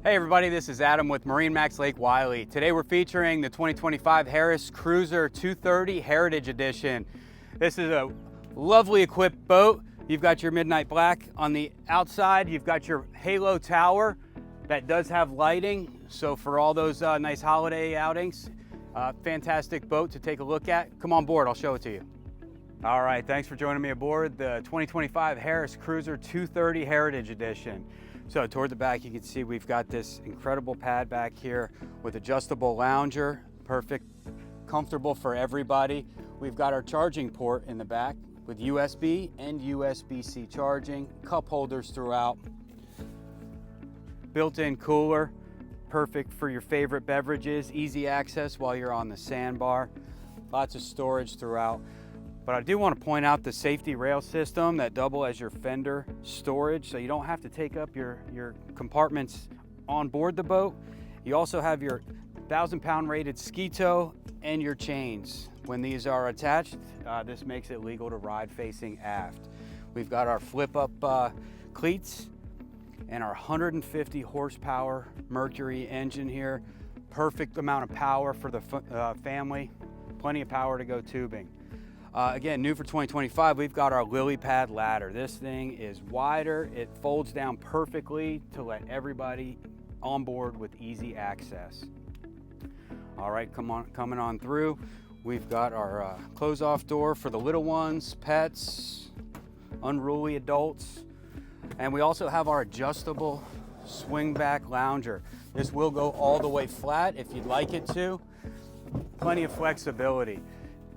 Hey everybody, this is Adam with MarineMax Lake Wylie. Today we're featuring the 2025 Harris Cruiser 230 Heritage Edition. This is a lovely equipped boat. You've got your midnight black on the outside. You've got your halo tower that does have lighting. So for all those nice holiday outings, fantastic boat to take a look at. Come on board, I'll show it to you. All right, thanks for joining me aboard the 2025 Harris Cruiser 230 Heritage Edition. So toward the back, you can see we've got this incredible pad back here with adjustable lounger, perfect, comfortable for everybody. We've got our charging port in the back with USB and USB-C charging, cup holders throughout, built-in cooler, perfect for your favorite beverages, easy access while you're on the sandbar, lots of storage throughout. But I do want to point out the safety rail system that double as your fender storage, so you don't have to take up your compartments on board the boat. You also have your 1,000-pound rated ski tow and your chains. When these are attached, this makes it legal to ride facing aft. We've got our flip-up cleats and our 150 horsepower Mercury engine here. Perfect amount of power for the family, plenty of power to go tubing. Again, new for 2025, we've got our lily pad ladder. This thing is wider. It folds down perfectly to let everybody on board with easy access. All right, coming on through, we've got our close-off door for the little ones, pets, unruly adults, and we also have our adjustable swing-back lounger. This will go all the way flat if you'd like it to. Plenty of flexibility.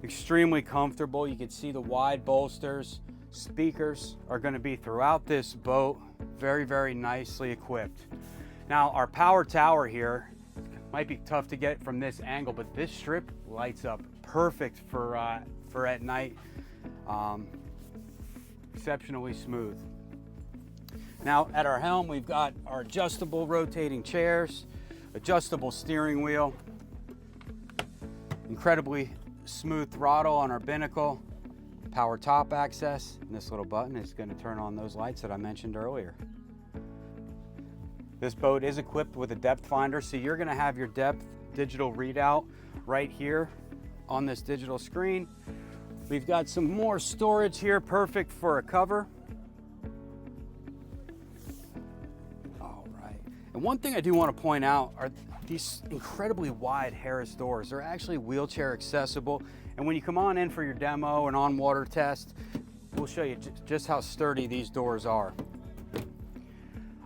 Extremely comfortable. You can see the wide bolsters. Speakers are going to be throughout this boat. Very, very nicely equipped. Now our power tower here might be tough to get from this angle, but this strip lights up perfect for at night. Exceptionally smooth. Now at our helm, we've got our adjustable rotating chairs, adjustable steering wheel, incredibly smooth throttle on our binnacle, power top access, and this little button is going to turn on those lights that I mentioned earlier. This boat is equipped with a depth finder, so you're going to have your depth digital readout right here on this digital screen. We've got some more storage here, perfect for a cover. All right, and one thing I do want to point out are these incredibly wide Harris doors. They're actually wheelchair accessible, and when you come on in for your demo and on-water test, we'll show you just how sturdy these doors are.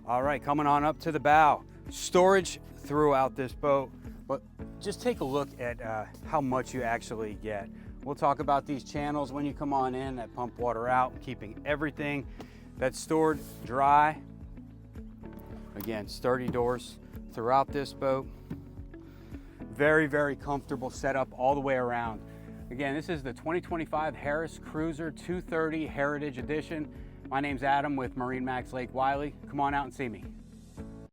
All right, coming on up to the bow. Storage throughout this boat, but just take a look at how much you actually get. We'll talk about these channels when you come on in that pump water out, keeping everything that's stored dry. Again, sturdy doors throughout this boat. Very, very comfortable setup all the way around. Again, this is the 2025 Harris Cruiser 230 Heritage Edition. My name's Adam with MarineMax Lake Wylie. Come on out and see me.